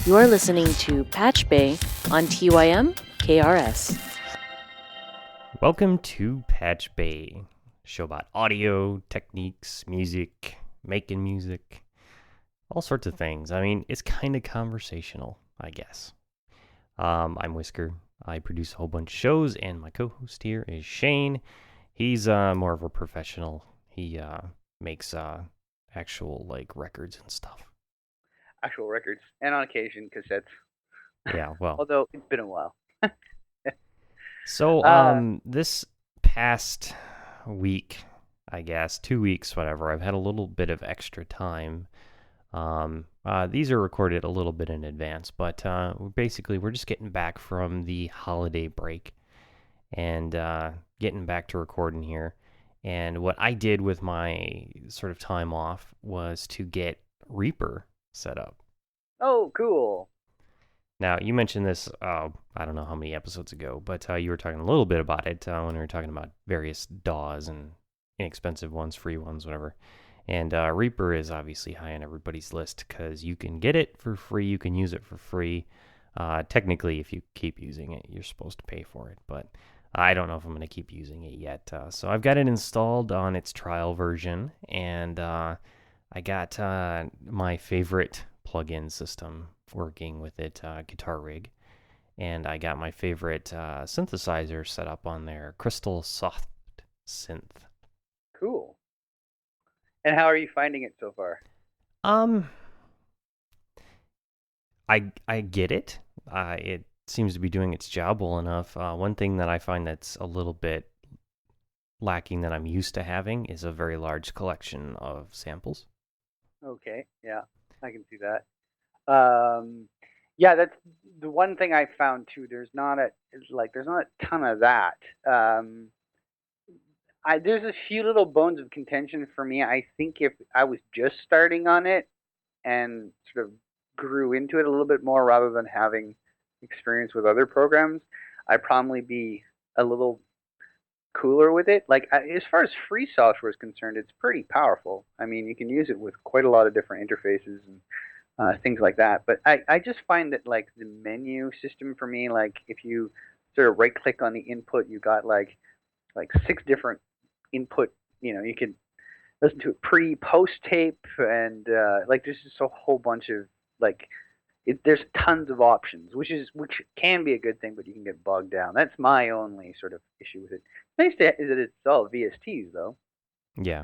You're listening to PatchBay on tymkrs. Welcome to PatchBay, a show about audio, techniques, music, making music, all sorts of things. I mean, it's kind of conversational, I guess. I'm Whisker. I produce a whole bunch of shows, and my co-host here is Shane. He's more of a professional. He makes actual records and stuff. Actual records, and on occasion cassettes. Yeah, well. Although it's been a while. So, this past week, I guess, 2 weeks, whatever, I've had a little bit of extra time. These are recorded a little bit in advance, but we're just getting back from the holiday break and getting back to recording here. And what I did with my sort of time off was to get Reaper set up. Oh, cool. Now, you mentioned this, I don't know how many episodes ago, but you were talking a little bit about it when we were talking about various DAWs and inexpensive ones, free ones, whatever. And Reaper is obviously high on everybody's list because you can get it for free, you can use it for free. Technically, if you keep using it, you're supposed to pay for it, but I don't know if I'm going to keep using it yet. So I've got it installed on its trial version, and I got my favorite plugin system working with it, Guitar Rig, and I got my favorite synthesizer set up on their Crystal Soft Synth. Cool. And how are you finding it so far? I get it. It seems to be doing its job well enough. One thing that I find that's a little bit lacking that I'm used to having is a very large collection of samples. Okay, yeah, I can see that. Yeah, that's the one thing I found too. There's not a ton of that. There's a few little bones of contention for me. I think if I was just starting on it and sort of grew into it a little bit more rather than having experience with other programs, I'd probably be a little cooler with it. As far as free software is concerned, it's pretty powerful. I mean, you can use it with quite a lot of different interfaces and things like that. But I just find that the menu system for me, if you sort of right click on the input, you got like 6 different input. You can listen to a pre-post tape, and there's just a whole bunch of there's tons of options, which can be a good thing, but you can get bogged down. That's my only sort of issue with it. Nice is that it's all VSTs though. Yeah.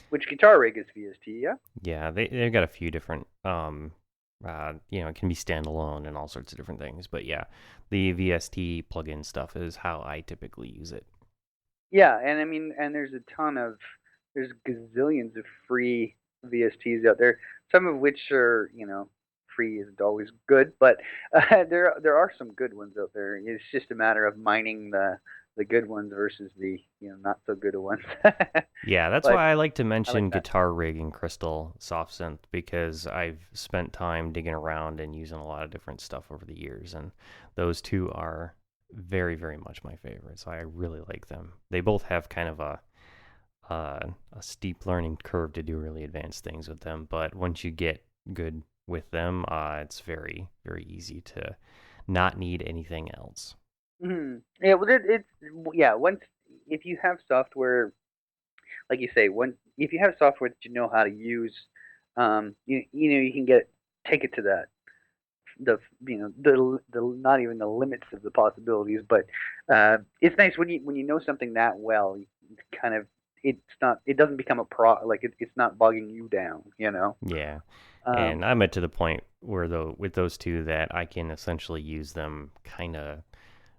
Which Guitar Rig is VST, yeah? Yeah, they've got a few different, it can be standalone and all sorts of different things. But yeah, the VST plugin stuff is how I typically use it. Yeah, and I mean, and there's gazillions of free VSTs out there, some of which are, free isn't always good, but there are some good ones out there. It's just a matter of mining the good ones versus the not so good ones. Yeah, that's why I like to mention Guitar Rig and Crystal Soft Synth, because I've spent time digging around and using a lot of different stuff over the years, and those two are very, very much my favorites. I really like them. They both have kind of a steep learning curve to do really advanced things with them, but once you get good with them, it's very, very easy to not need anything else. Mm-hmm. Yeah, well, once if you have software, like you say, if you have software that you know how to use, you can take it to that the not even the limits of the possibilities, but it's nice when you know something that well, kind of it doesn't become a it's not bogging you down, Yeah. And I'm at to the point where with those two that I can essentially use them kind of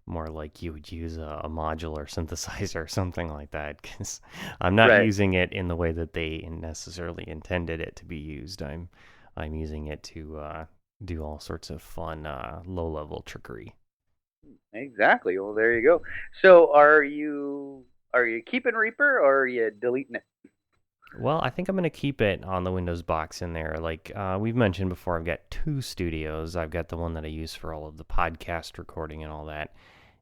more like you would use a modular synthesizer or something like that, because I'm not using it in the way that they necessarily intended it to be used. I'm using it to do all sorts of fun low-level trickery. Exactly. Well, there you go. So are you keeping Reaper, or are you deleting it? Well, I think I'm going to keep it on the Windows box in there. We've mentioned before, I've got 2 studios. I've got the one that I use for all of the podcast recording and all that,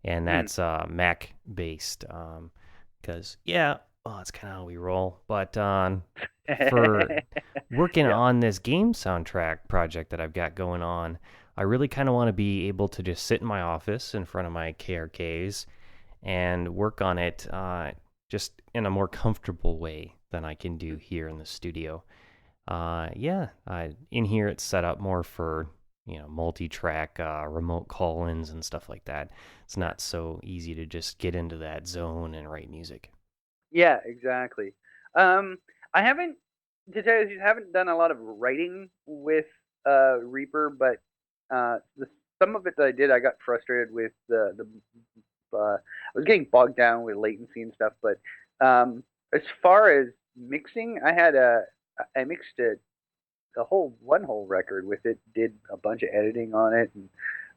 and that's Mac-based. Because, it's kind of how we roll. But for working Yeah. on this game soundtrack project that I've got going on, I really kind of want to be able to just sit in my office in front of my KRKs and work on it just in a more comfortable way than I can do here in the studio. In here it's set up more for multi-track remote call-ins and stuff like that. It's not so easy to just get into that zone and write music. Yeah, exactly. Um, I haven't, to tell you the truth, haven't done a lot of writing with Reaper, but some of it that I did, I got frustrated with I was getting bogged down with latency and stuff. But as far as mixing, I mixed one whole record with it, did a bunch of editing on it,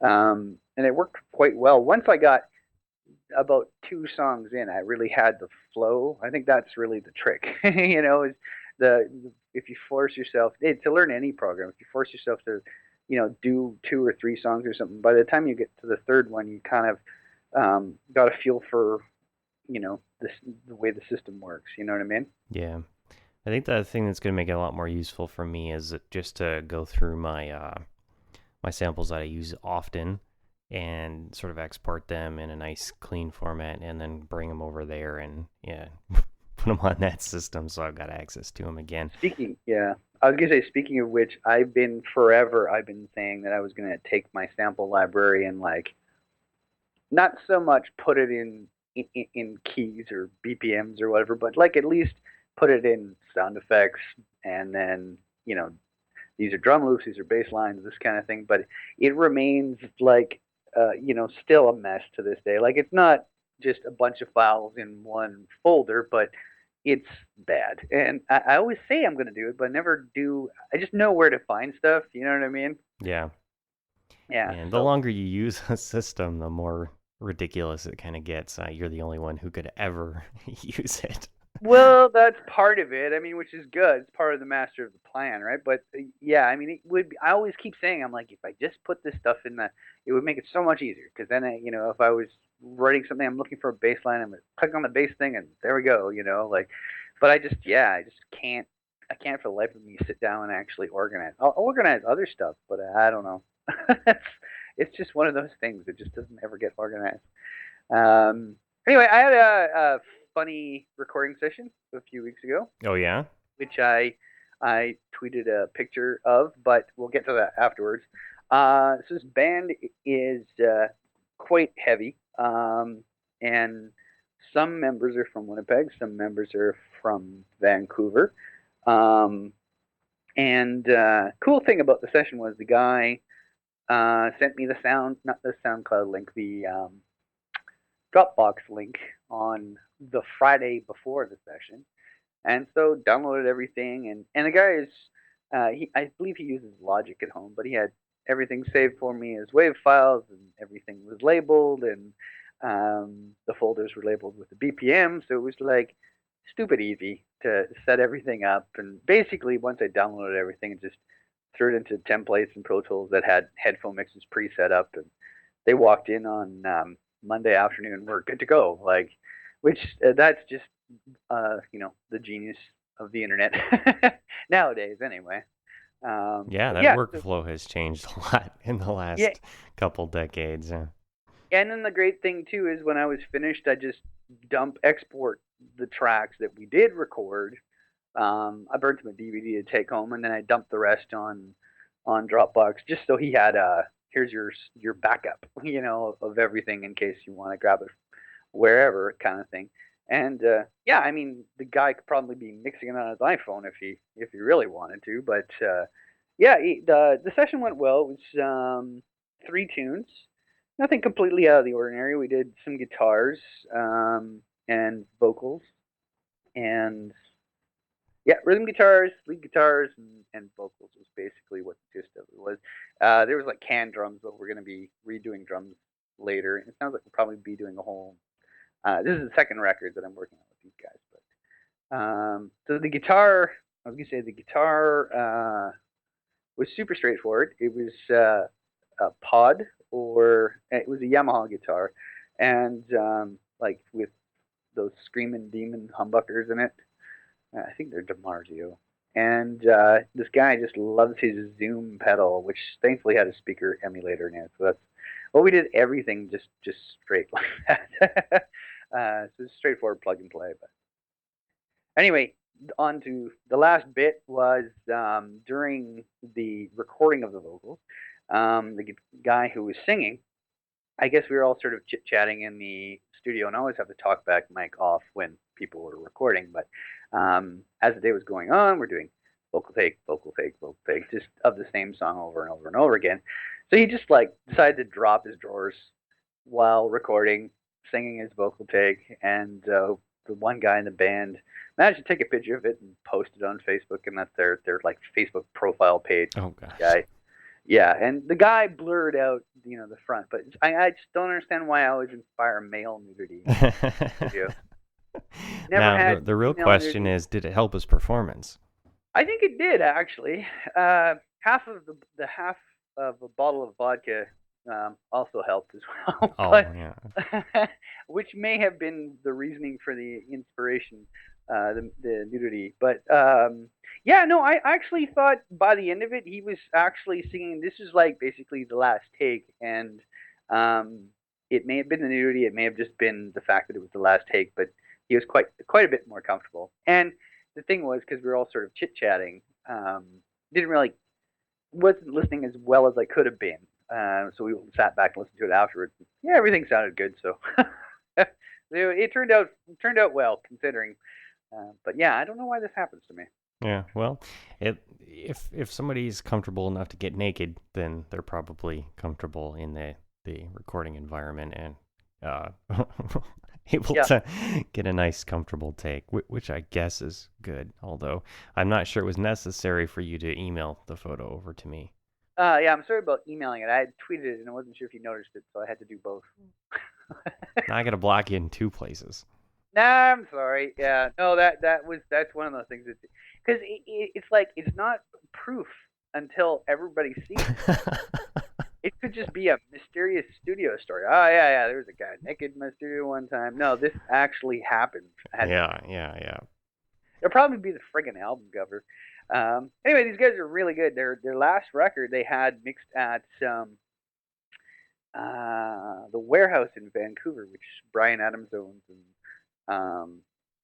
and it worked quite well. Once I got about 2 songs in, I really had the flow. I think that's really the trick. Is the if you force yourself to learn any program, if you force yourself to, do 2 or 3 songs or something, by the time you get to the third one, you kind of got a feel for, the way the system works. You know what I mean? Yeah. I think the thing that's going to make it a lot more useful for me is just to go through my samples that I use often and sort of export them in a nice clean format and then bring them over there and put them on that system so I've got access to them again. I was gonna say, speaking of which, I've been saying that I was gonna take my sample library and, like, not so much put it in keys or BPMs or whatever, but, like, at least put it in sound effects, and then, these are drum loops, these are bass lines, this kind of thing. But it remains, like, still a mess to this day. Like, it's not just a bunch of files in one folder, but it's bad. And I always say I'm going to do it, but I never do. I just know where to find stuff. You know what I mean? Yeah. Yeah. And the longer you use a system, the more ridiculous it kind of gets. You're the only one who could ever use it. Well, that's part of it. I mean, which is good. It's part of the master of the plan, right? But yeah, I mean, it would. I always keep saying, I'm like, if I just put this stuff in it would make it so much easier. Because then, if I was writing something, I'm looking for a bass line, I'm gonna click on the bass thing, and there we go. Like, but I just can't. I can't for the life of me sit down and actually organize. I'll organize other stuff, but I don't know. it's just one of those things that just doesn't ever get organized. Anyway, I had a funny recording session a few weeks ago, Oh, yeah? which I tweeted a picture of, but we'll get to that afterwards. So this band is quite heavy, and some members are from Winnipeg, some members are from Vancouver. And cool thing about the session was the guy sent me not the SoundCloud link, the Dropbox link on the Friday before the session, and so downloaded everything. And the guy is, I believe he uses Logic at home, but he had everything saved for me as WAV files, and everything was labeled, and the folders were labeled with the BPM, so it was like stupid easy to set everything up. And basically, once I downloaded everything, and just threw it into templates and Pro Tools that had headphone mixes pre-set up, and they walked in on Monday afternoon, we're good to go. Like, which that's just the genius of the internet nowadays, anyway. That workflow has changed a lot in the last couple decades. And then the great thing too is when I was finished, I just export the tracks that we did record. I burned them a DVD to take home, and then I dumped the rest on Dropbox, just so he had here's your backup, of everything in case you want to grab it wherever, kind of thing. And I mean, the guy could probably be mixing it on his iPhone if he really wanted to. But the session went well. It was 3 tunes, nothing completely out of the ordinary. We did some guitars and vocals, and rhythm guitars, lead guitars, and vocals was basically what the gist of it was. There was like canned drums, but we're going to be redoing drums later. It sounds like we'll probably be doing a whole. This is the second record that I'm working on with these guys. But so the guitar, I was going to say the guitar was super straightforward. It was a pod, or it was a Yamaha guitar, and like with those screaming demon humbuckers in it. I think they're DiMarzio. And this guy just loves his Zoom pedal, which thankfully had a speaker emulator in it. So that's well, we did everything just straight like that. So it's straightforward plug and play. But anyway, on to the last bit was during the recording of the vocals. The guy who was singing, I guess we were all sort of chit chatting in the studio, and I always have the talkback mic off when people were recording. But as the day was going on, we're doing vocal take, vocal take, vocal take, just of the same song over and over and over again. So he just like decided to drop his drawers while recording, singing his vocal take, and the one guy in the band managed to take a picture of it and post it on Facebook, and that's their like Facebook profile page. Oh gosh. Guy. Yeah, and the guy blurred out, the front, but I just don't understand why I always inspire male nudity. Now, the real question is, did it help his performance? I think it did, actually. Half of the half of a bottle of vodka also helped as well. Oh, but, yeah. Which may have been the reasoning for the inspiration, the nudity. But yeah, no, I actually thought by the end of it, he was actually singing. This is like basically the last take, and it may have been the nudity. It may have just been the fact that it was the last take, but he was quite a bit more comfortable. And the thing was, because we were all sort of chit chatting, wasn't listening as well as I could have been. So we sat back and listened to it afterwards. Yeah, everything sounded good. So it turned out well considering. But yeah, I don't know why this happens to me. Yeah, well, if somebody's comfortable enough to get naked, then they're probably comfortable in the recording environment and able to get a nice, comfortable take, which I guess is good. Although I'm not sure it was necessary for you to email the photo over to me. Yeah, I'm sorry about emailing it. I had tweeted it and I wasn't sure if you noticed it, so I had to do both. Now I got to block you in 2 places. Nah, I'm sorry. Yeah, no, that's one of those things that, because it's like it's not proof until everybody sees it. It could just be a mysterious studio story. Oh yeah, there was a guy naked in my studio one time. No, this actually happened. Yeah. It'll probably be the friggin' album cover. Anyway, these guys are really good. Their last record they had mixed at the Warehouse in Vancouver, which Bryan Adams owns, and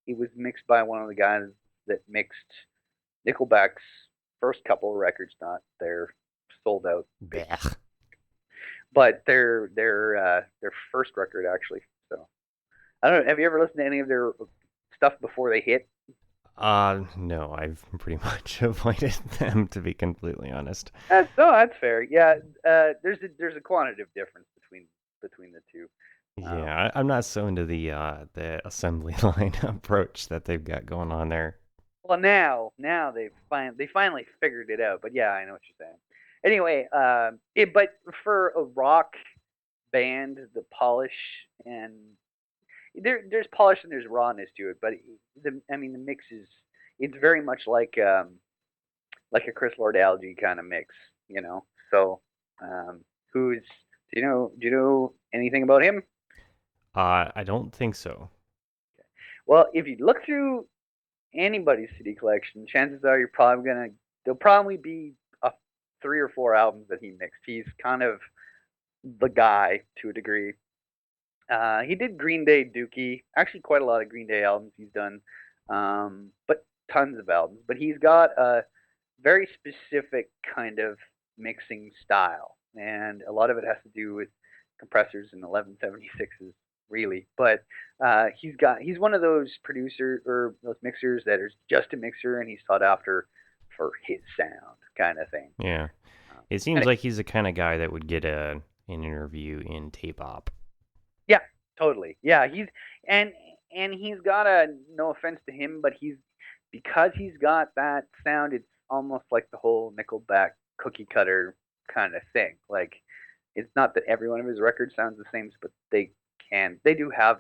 it was mixed by one of the guys that mixed Nickelback's first couple of records, not their sold out. But their first record actually. So I don't know. Have you ever listened to any of their stuff before they hit? No, I've pretty much avoided them, to be completely honest. That's fair. Yeah, there's a quantitative difference between the two. Yeah, I'm not so into the assembly line approach that they've got going on there. Well, now they finally figured it out. But yeah, I know what you're saying. Anyway, but for a rock band, the polish and there's polish and there's rawness to it. But the mix it's very much like a Chris Lord-Alge kind of mix, So, do you know anything about him? I don't think so. Okay. Well, if you look through anybody's CD collection, chances are there'll probably be 3 or 4 albums that he mixed. He's kind of the guy to a degree. He did Green Day, Dookie, actually quite a lot of Green Day albums he's done, but tons of albums. But he's got a very specific kind of mixing style, and a lot of it has to do with compressors and 1176s, really. But he's one of those producers or those mixers that is just a mixer, and he's sought after for his sound kind of thing. Yeah. It seems like he's the kind of guy that would get an interview in Tape Op. Yeah, totally. Yeah, he's got no offense to him, but because he's got that sound, it's almost like the whole Nickelback cookie cutter kind of thing. Like, it's not that every one of his records sounds the same, but they do have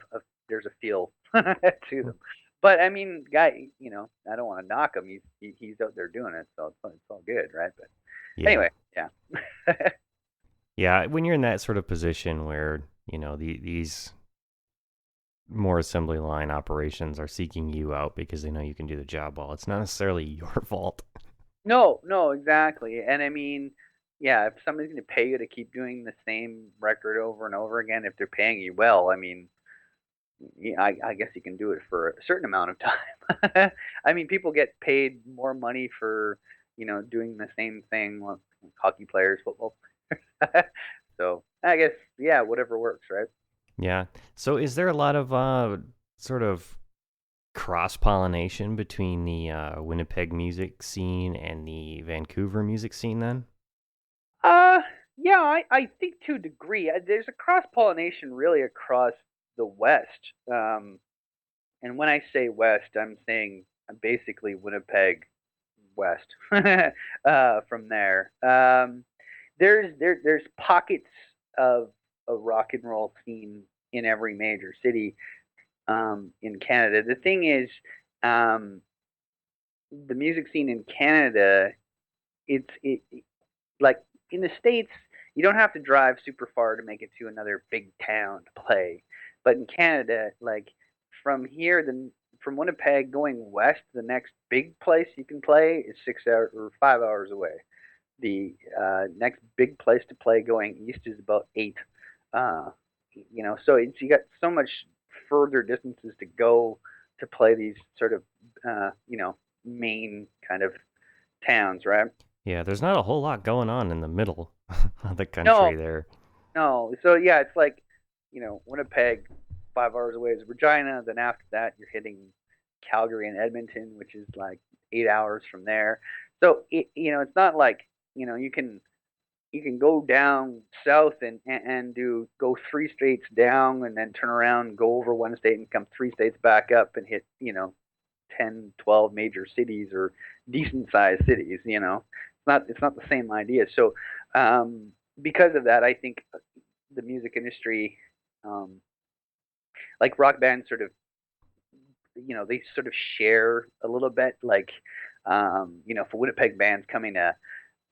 there's a feel to them. But I mean, guy, I don't want to knock him. He's out there doing it, so it's all good, right? But anyway, yeah. Yeah, when you're in that sort of position where these more assembly line operations are seeking you out because they know you can do the job well. It's not necessarily your fault. No, exactly. And I mean, yeah, if somebody's going to pay you to keep doing the same record over and over again, if they're paying you well, I mean, yeah, I guess you can do it for a certain amount of time. I mean, people get paid more money for, doing the same thing, like hockey players, football players. So I guess, yeah, whatever works, right? Yeah. So is there a lot of sort of cross pollination between the Winnipeg music scene and the Vancouver music scene then? Uh, yeah, I think to a degree. There's a cross pollination really across the West. And when I say West, I'm saying basically Winnipeg West. From there, there's pockets of a rock and roll scene in every major city in Canada. The thing is, um, the music scene in Canada, it like in the States, you don't have to drive super far to make it to another big town to play. But in Canada, like from here, from Winnipeg going west, the next big place you can play is 6 hours or 5 hours away. The next big place to play going east is about eight. Uh, so you got so much further distances to go to play these sort of main kind of towns, right? Yeah, there's not a whole lot going on in the middle of the No, country there. no. So yeah, it's like, Winnipeg, 5 hours away is Regina. Then after that, you're hitting Calgary and Edmonton, which is like 8 hours from there. So it's not like you can go down south and go three states down and then turn around, go over one state and come three states back up and hit 10, 12 major cities or decent sized cities. It's not the same idea. So because of that, I think the music industry, um, like rock bands, sort of, they sort of share a little bit. Like, for Winnipeg bands coming to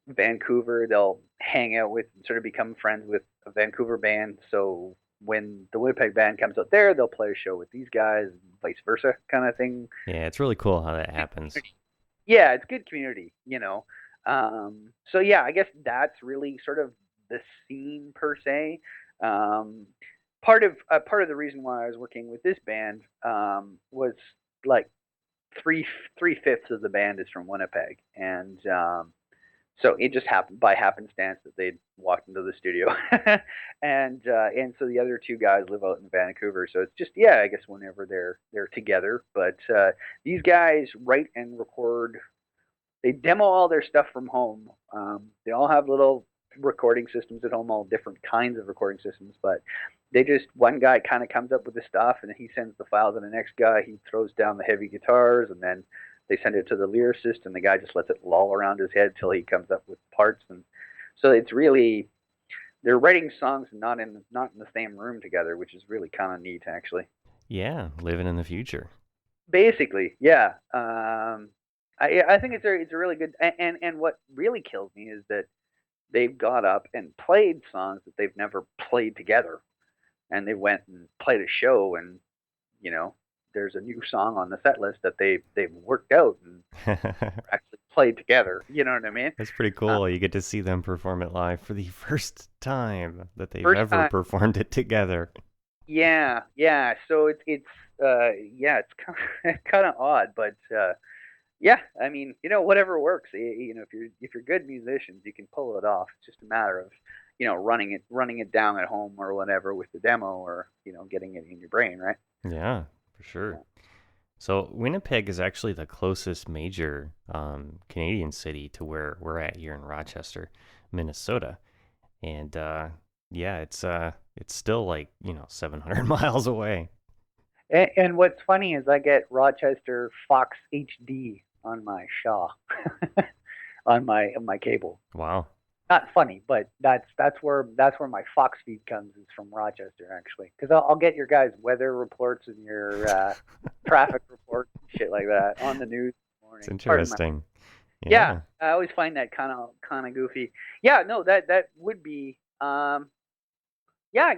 Vancouver, they'll hang out with and sort of become friends with a Vancouver band. So when the Winnipeg band comes out there, they'll play a show with these guys, vice versa, kind of thing. Yeah, it's really cool how that happens. Yeah, it's good community. So yeah, I guess that's really sort of the scene per se. Um, part of the reason why I was working with this band was like three fifths of the band is from Winnipeg, and so it just happened by happenstance that they walked into the studio, and so the other two guys live out in Vancouver. So it's just, yeah, I guess whenever they're together. But these guys write and record. They demo all their stuff from home. They all have little recording systems at home, all different kinds of recording systems. But one guy kind of comes up with the stuff, and he sends the file to the next guy. He throws down the heavy guitars, and then they send it to the lyricist, and the guy just lets it loll around his head till he comes up with parts. And so it's really, they're writing songs not in the same room together, which is really kind of neat, actually. Yeah, living in the future. Basically, yeah. I think it's a really good, and what really kills me is that they've got up and played songs that they've never played together, and they went and played a show, and you know there's a new song on the set list that they've worked out and actually played together. You know what I mean? That's pretty Uh, cool. You get to see them perform it live for the first time that they've First ever time, performed it together. yeah, yeah. So it's kind of odd, but yeah, I mean, whatever works. If you're good musicians, you can pull it off. It's just a matter of running it down at home or whatever with the demo, or getting it in your brain, right? Yeah, for sure. So Winnipeg is actually the closest major Canadian city to where we're at here in Rochester, Minnesota, and yeah, it's still like 700 miles away. And what's funny is I get Rochester Fox HD on my Shaw, on my cable. Wow. Not funny, but that's where my Fox feed comes, is from Rochester, actually, because I'll get your guys' weather reports and your traffic reports and shit like that on the news in the It's morning. Pardon my. interesting. Yeah, Yeah. I always find that kind of goofy. Yeah, no, that would be. Yeah, I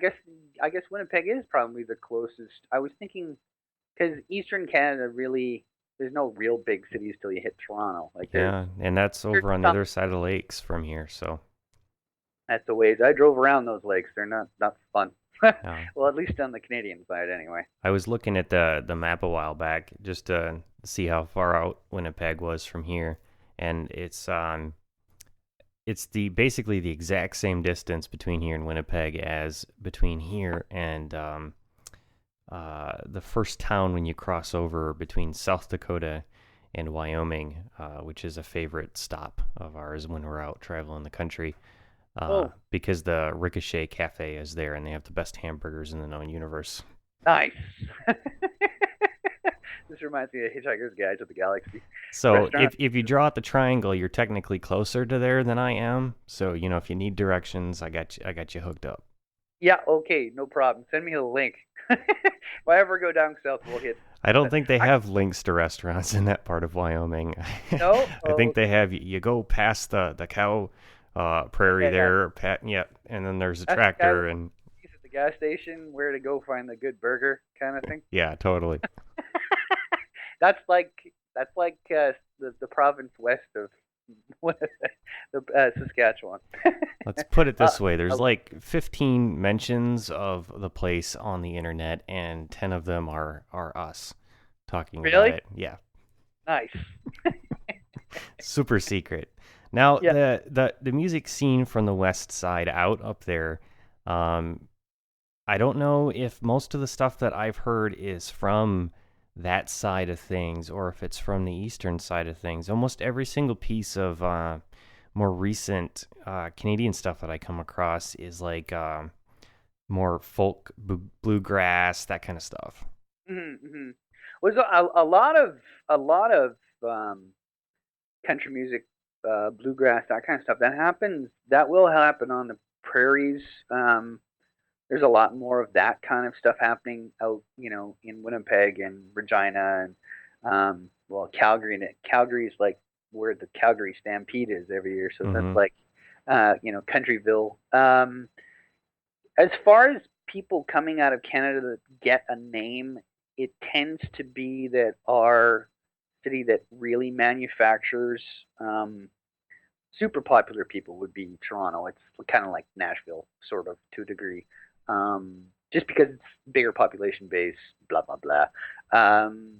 guess Winnipeg is probably the closest. I was thinking because Eastern Canada really there's no real big cities till you hit Toronto. Like Yeah, and that's there's over on the some other side of the lakes from here. So, that's the ways. I drove around those lakes. They're not fun. yeah. Well, at least on the Canadian side, anyway. I was looking at the map a while back just to see how far out Winnipeg was from here, and it's the basically the exact same distance between here and Winnipeg as between here and the first town when you cross over between South Dakota and Wyoming, which is a favorite stop of ours when we're out traveling the country. Oh, Because the Ricochet Cafe is there, and they have the best hamburgers in the known universe. nice. This reminds me of Hitchhiker's Guide to the Galaxy So restaurant. if you draw out the triangle, you're technically closer to there than I am. So if you need directions, I got you hooked up. Yeah, okay, no problem. Send me a link. If I ever go down south, we'll hit. I don't think they I have links to restaurants in that part of Wyoming. no. I Oh, think they have you go past the cow prairie yeah, yeah. there, yeah, and then there's a That's the guy tractor, with and at the gas station, where to go find the good burger, kind of thing. yeah, totally. That's like the province west of the Saskatchewan. Let's put it uh, this way: uh, there's like 15 mentions of the place on the internet, and 10 of them are us talking about really it. Yeah, nice. super secret. Now Yeah. the music scene from the west side out up there, um, I don't know if most of the stuff that I've heard is from that side of things or if it's from the eastern side of things. Almost every single piece of more recent Canadian stuff that I come across is like more folk, bluegrass, that kind of stuff. Mm-hmm. Was a lot of um, country music, bluegrass, that kind of stuff. That will happen on the prairies. There's a lot more of that kind of stuff happening out, in Winnipeg and Regina and well, Calgary. And Calgary is like where the Calgary Stampede is every year, so that's Mm-hmm. like Countryville. As far as people coming out of Canada that get a name, it tends to be that our city that really manufactures super popular people would be Toronto. It's kind of like Nashville, sort of to a degree, just because it's bigger population base, blah blah blah. Um,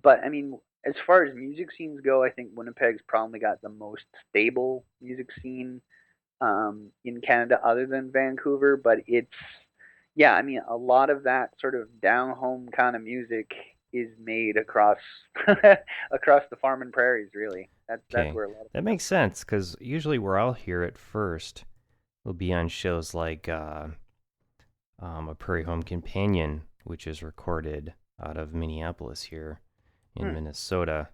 but I mean, as far as music scenes go, I think Winnipeg's probably got the most stable music scene in Canada, other than Vancouver. But yeah, I mean, a lot of that sort of down home kind of music is made across across the farm and prairies. Really, that's Okay, where a lot of that it comes makes from. sense because usually where I'll hear it first will be on shows like A Prairie Home Companion, which is recorded out of Minneapolis here in Hmm. Minnesota.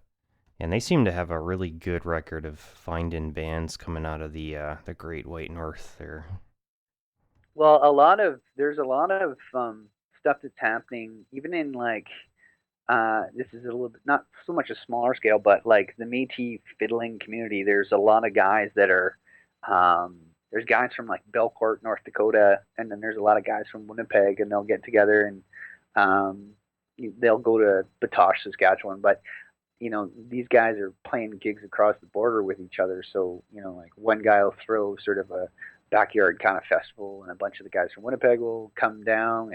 And they seem to have a really good record of finding bands coming out of the Great White North there. Well, there's a lot of stuff that's happening, even in like this is a little bit not so much a smaller scale, but like the Métis fiddling community. There's a lot of guys that are there's guys from like Belcourt, North Dakota, and then there's a lot of guys from Winnipeg, and they'll get together and um, they'll go to Batoche, Saskatchewan. But these guys are playing gigs across the border with each other. So, like one guy will throw sort of a backyard kind of festival, and a bunch of the guys from Winnipeg will come down,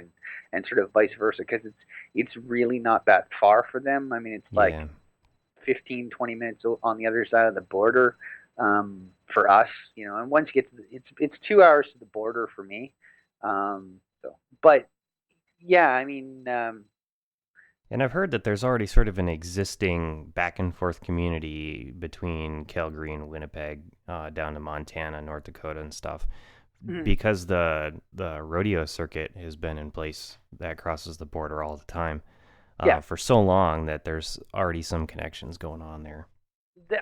and sort of vice versa, because it's really not that far for them. I mean, it's like Yeah. 15, 20 minutes on the other side of the border for us, and once you get to it's 2 hours to the border for me. But yeah, I mean, And I've heard that there's already sort of an existing back and forth community between Calgary and Winnipeg, down to Montana, North Dakota, and stuff, because the rodeo circuit has been in place that crosses the border all the time yeah, for so long that there's already some connections going on there.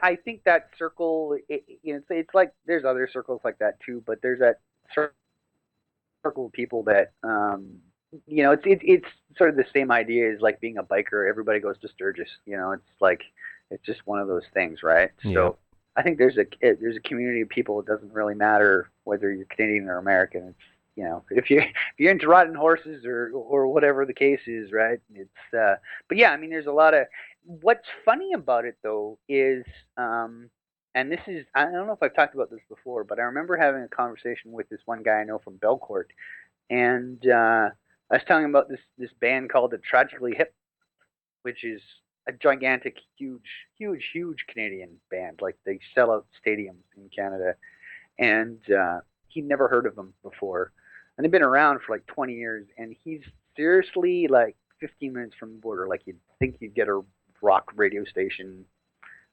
I think that circle, it's like there's other circles like that too, but there's that circle of people that, it's sort of the same idea as like being a biker. Everybody goes to Sturgis, it's like, it's just one of those things, right? Yep. So I think there's a community of people. It doesn't really matter whether you're Canadian or American. It's, if you're into riding horses or whatever the case is, right? But yeah, I mean, there's a lot of what's funny about it though is and this is I don't know if I've talked about this before, but I remember having a conversation with this one guy I know from Belcourt, and I was telling him about this band called the Tragically Hip, which is a gigantic, huge Canadian band. Like they sell out stadiums in Canada, and he'd never heard of them before, and they've been around for like 20 years, and he's seriously like 15 minutes from the border. Like you'd think you'd get a rock radio station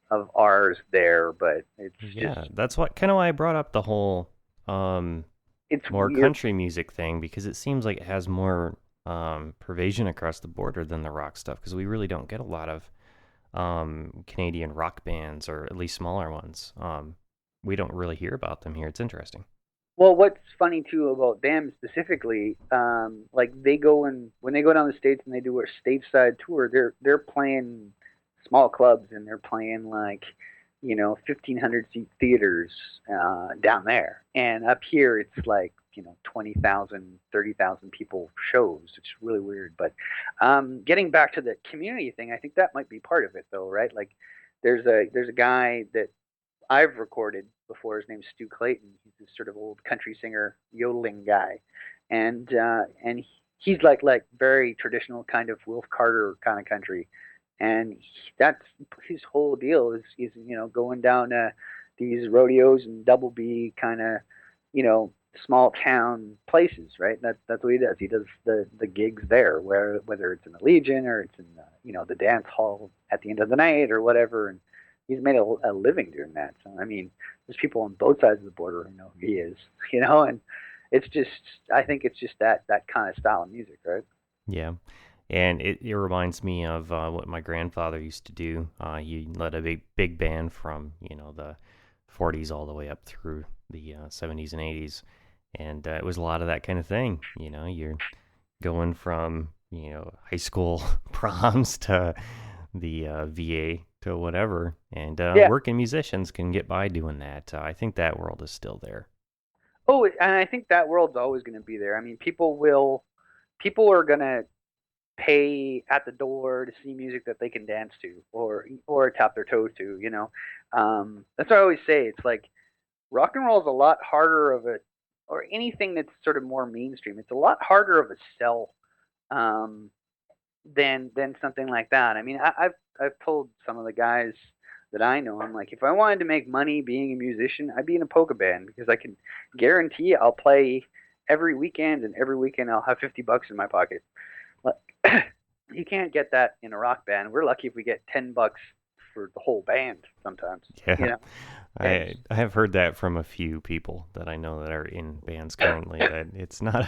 of ours there, but that's what kind of why I brought up the whole it's more weird. country music thing, because it seems like it has more pervasion across the border than the rock stuff, because we really don't get a lot of Canadian rock bands, or at least smaller ones. We don't really hear about them here. It's interesting. Well, what's funny too about them specifically, like they go and when they go down the states and they do a stateside tour, they're playing small clubs and they're playing like 1,500 seat theaters down there, and up here it's like 20,000, 30,000 people shows. It's really weird, but getting back to the community thing, I think that might be part of it though, right? Like there's a guy that I've recorded before. His name's Stu Clayton. He's this sort of old country singer, yodeling guy, and he's like very traditional kind of Wolf Carter kind of country, and that's his whole deal is going down these rodeos and double B kind of small town places, right? That's what he does. He does the gigs there, whether it's in the Legion or it's in the dance hall at the end of the night or whatever, and he's made a living doing that. So I mean, there's people on both sides of the border who know who he is, and it's just I think it's just that kind of style of music, right? Yeah. And it reminds me of what my grandfather used to do. He led a big band from the 40s all the way up through the 70s and 80s, and it was a lot of that kind of thing. You're going from high school proms to the VA to whatever, and Yeah. working musicians can get by doing that. I think that world is still there. Oh, and I think that world's always going to be there. I mean, people are going to pay at the door to see music that they can dance to or tap their toes to. That's what I always say. It's like rock and roll is a lot harder of a, or anything that's sort of more mainstream. It's a lot harder of a sell um, than something like that. I mean, I've told some of the guys that I know, I'm like, if I wanted to make money being a musician, I'd be in a polka band because I can guarantee I'll play every weekend, and every weekend I'll have $50 in my pocket. But you can't get that in a rock band. We're lucky if we get $10 for the whole band sometimes. Yeah. I have heard that from a few people that I know that are in bands currently, that it's not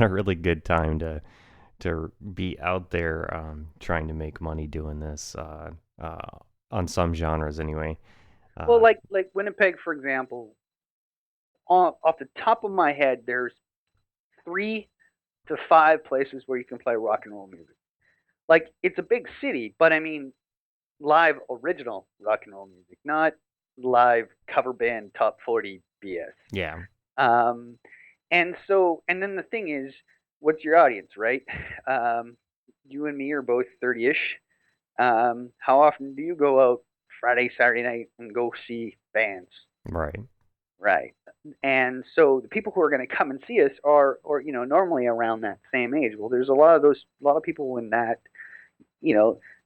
a really good time to be out there trying to make money doing this on some genres anyway. Well, like Winnipeg, for example, off the top of my head, there's 3 to 5 places where you can play rock and roll music. Like it's a big city, but I mean live original rock and roll music, not live cover band top 40 BS. Yeah. And then the thing is, what's your audience, right? You and me are both 30-ish. How often do you go out Friday, Saturday night and go see bands? Right. Right. And so the people who are going to come and see us are, normally around that same age. Well, there's a lot of people in that,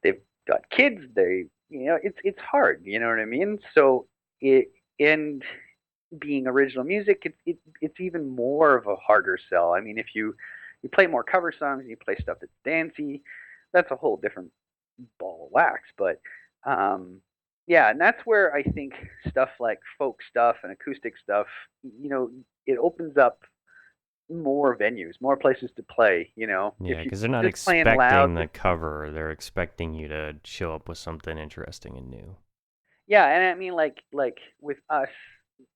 they've got kids. It's hard. You know what I mean? So and being original music, it's even more of a harder sell. I mean, if you play more cover songs and you play stuff that's dancey, that's a whole different ball of wax. But yeah, and that's where I think stuff like folk stuff and acoustic stuff, it opens up more venues, more places to play. Yeah, if because they're not just playing expecting loud, the cover; they're expecting you to show up with something interesting and new. yeah, and I mean, like with us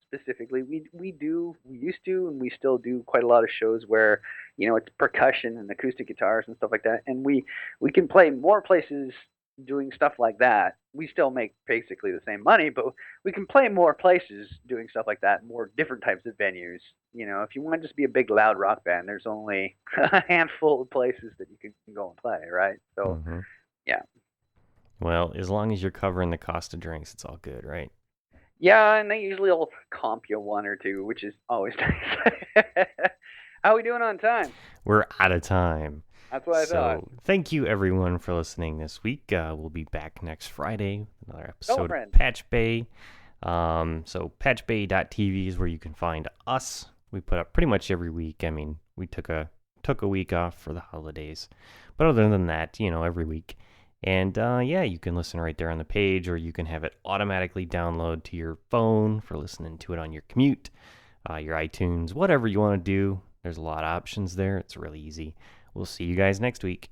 specifically, we used to, and we still do quite a lot of shows where it's percussion and acoustic guitars and stuff like that, and we can play more places doing stuff like that. We still make basically the same money, but we can play more places doing stuff like that, more different types of venues. If you want to just be a big loud rock band, there's only a handful of places that you can go and play, right? So, yeah. Well, as long as you're covering the cost of drinks, it's all good, right? Yeah, and they usually will comp you one or two, which is always nice. How are we doing on time? We're out of time. That's what I thought. Thank you everyone for listening this week. We'll be back next Friday with another episode of PatchBay. So patchbay.tv is where you can find us. We put up pretty much every week. I mean, we took a week off for the holidays, but other than that, every week. And you can listen right there on the page, or you can have it automatically download to your phone for listening to it on your commute, your iTunes, whatever you want to do. There's a lot of options there. It's really easy. We'll see you guys next week.